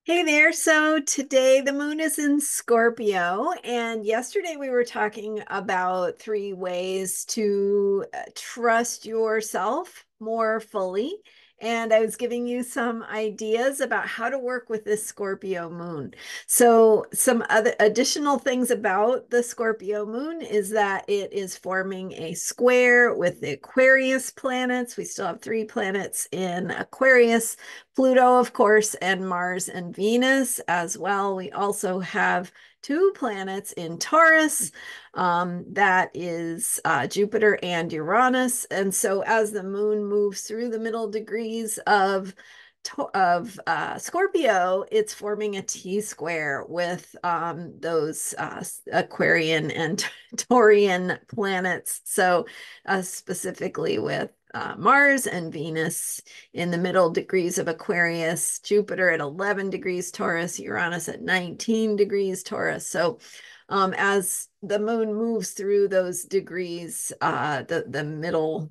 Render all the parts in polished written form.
Hey there. So today the moon is in Scorpio, and yesterday we were talking about three ways to trust yourself more fully. And I was giving you some ideas about how to work with this Scorpio moon. So, some other additional things about the Scorpio moon is that it is forming a square with the Aquarius planets. We still have three planets in Aquarius. Pluto, of course, and Mars and Venus as well. We also have two planets in Taurus. That is Jupiter and Uranus. And so as the moon moves through the middle degrees of Scorpio, it's forming a T square with those Aquarian and Taurian planets. So specifically with Mars and Venus in the middle degrees of Aquarius, Jupiter at 11 degrees Taurus, Uranus at 19 degrees Taurus. So as the moon moves through those degrees, the middle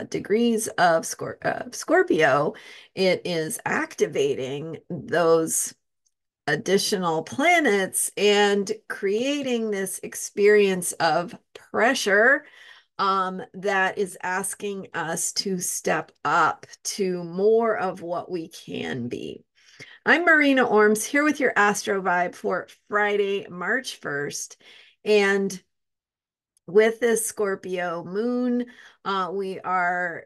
degrees of Scorpio, it is activating those additional planets and creating this experience of pressure that is asking us to step up to more of what we can be. I'm Marina Orms here with your Astro Vibe for Friday, March 1st. And with this Scorpio moon, we are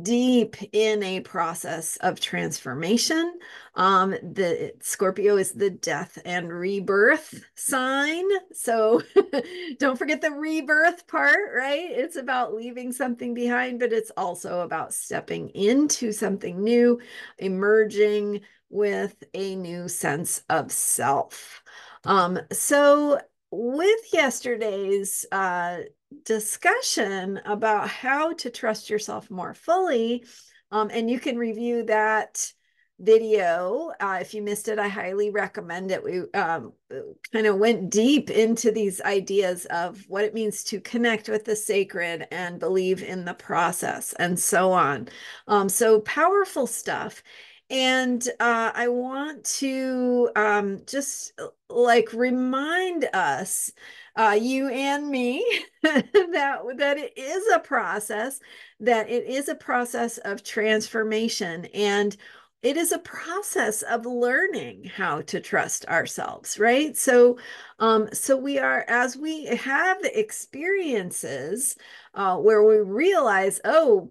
deep in a process of transformation. The Scorpio is the death and rebirth sign. So don't forget the rebirth part, right? It's about leaving something behind, but it's also about stepping into something new, emerging with a new sense of self. So with yesterday's discussion about how to trust yourself more fully, and you can review that video. If you missed it, I highly recommend it. We kind of went deep into these ideas of what it means to connect with the sacred and believe in the process and so on. So powerful stuff. And I want to just like remind us, you and me, that it is a process, that it is a process of transformation, and it is a process of learning how to trust ourselves, right? So we are, as we have the experiences where we realize, oh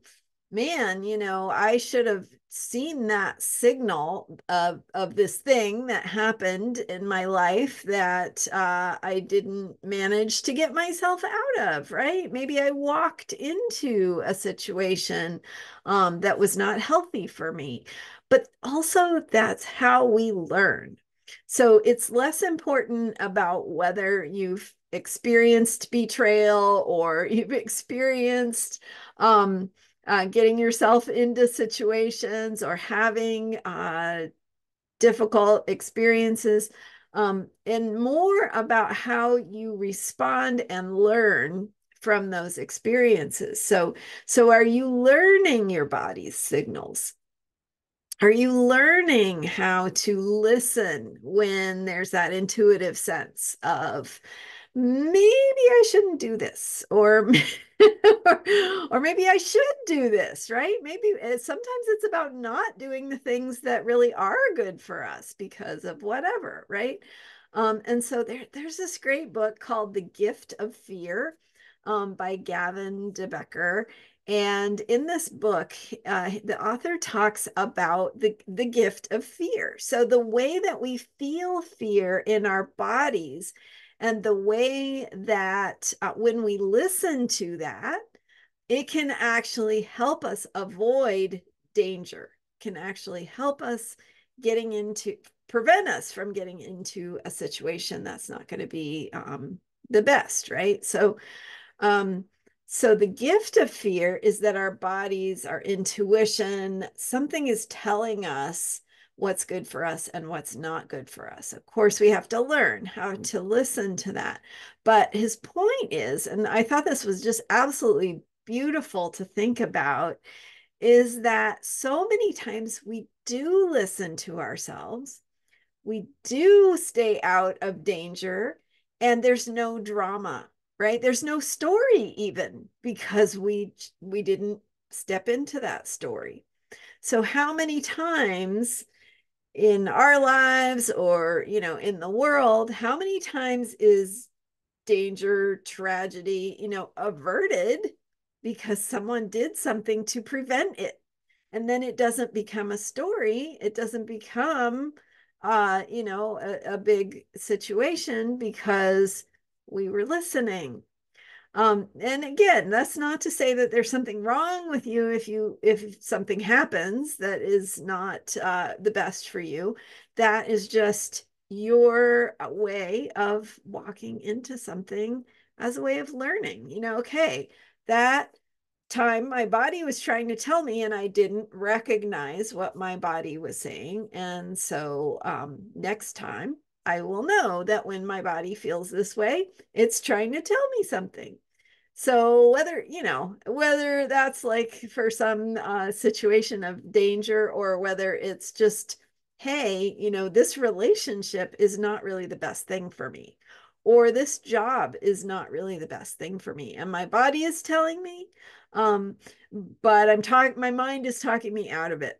man, I should have seen that signal of this thing that happened in my life that I didn't manage to get myself out of, right? Maybe I walked into a situation that was not healthy for me. But also, that's how we learn. So it's less important about whether you've experienced betrayal or you've experienced getting yourself into situations or having difficult experiences, and more about how you respond and learn from those experiences. So are you learning your body's signals? Are you learning how to listen when there's that intuitive sense of maybe I shouldn't do this, or or maybe I should do this, right? Maybe sometimes it's about not doing the things that really are good for us because of whatever, right? And so there's this great book called The Gift of Fear, by Gavin DeBecker. And in this book, the author talks about the gift of fear. So the way that we feel fear in our bodies, and the way that when we listen to that, it can actually help us avoid danger, can actually help us getting into, prevent us from getting into a situation that's not going to be the best, right? Um, so the gift of fear is that our bodies, our intuition, something is telling us what's good for us and what's not good for us. Of course, we have to learn how to listen to that. But his point is, and I thought this was just absolutely beautiful to think about, is that so many times we do listen to ourselves, we do stay out of danger, and there's no drama, right? There's no story even because we didn't step into that story. So how many times in our lives or, in the world, how many times is danger, tragedy, averted because someone did something to prevent it? And then it doesn't become a story. It doesn't become, a big situation because we were listening. And again, that's not to say that there's something wrong with you if something happens that is not the best for you. That is just your way of walking into something as a way of learning. Okay, that time my body was trying to tell me and I didn't recognize what my body was saying. And so next time I will know that when my body feels this way, it's trying to tell me something. So whether that's like for some situation of danger or whether it's just, hey, this relationship is not really the best thing for me, or this job is not really the best thing for me, and my body is telling me, um, but my mind is talking me out of it.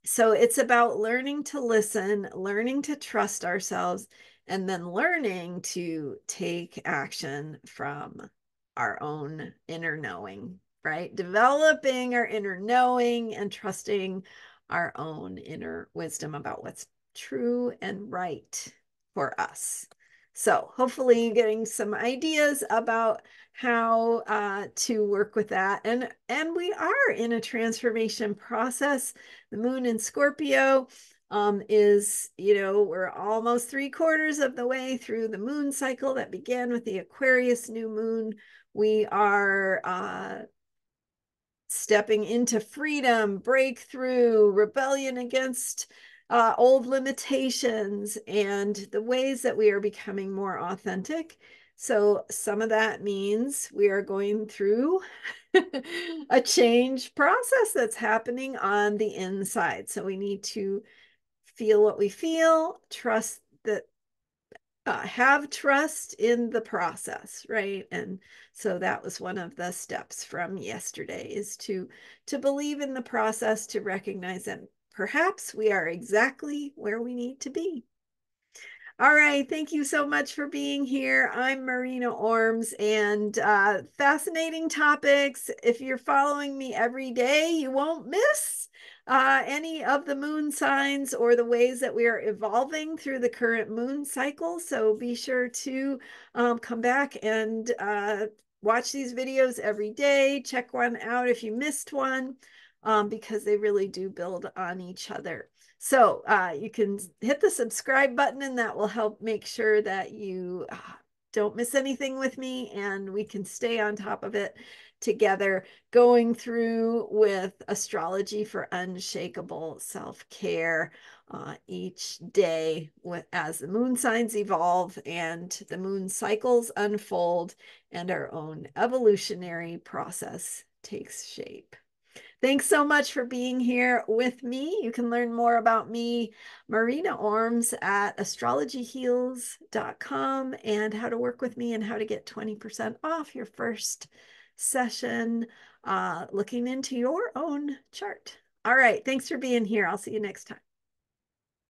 So it's about learning to listen, learning to trust ourselves, and then learning to take action from our own inner knowing, right? Developing our inner knowing and trusting our own inner wisdom about what's true and right for us. So hopefully getting some ideas about how to work with that. And we are in a transformation process. The moon in Scorpio is, we're almost 3/4 of the way through the moon cycle that began with the Aquarius new moon. We are stepping into freedom, breakthrough, rebellion against old limitations, and the ways that we are becoming more authentic. So some of that means we are going through a change process that's happening on the inside. So we need to feel what we feel, trust that, have trust in the process, right? And so that was one of the steps from yesterday, is to believe in the process, to recognize that perhaps we are exactly where we need to be. All right. Thank you so much for being here. I'm Marina Orms, and fascinating topics. If you're following me every day, you won't miss any of the moon signs or the ways that we are evolving through the current moon cycle. So be sure to come back and watch these videos every day. Check one out if you missed one, because they really do build on each other. So you can hit the subscribe button, and that will help make sure that you don't miss anything with me, and we can stay on top of it together, going through with astrology for unshakable self-care each day as the moon signs evolve and the moon cycles unfold and our own evolutionary process takes shape. Thanks so much for being here with me. You can learn more about me, Marina Orms, at astrologyheals.com, and how to work with me and how to get 20% off your first session looking into your own chart. All right. Thanks for being here. I'll see you next time.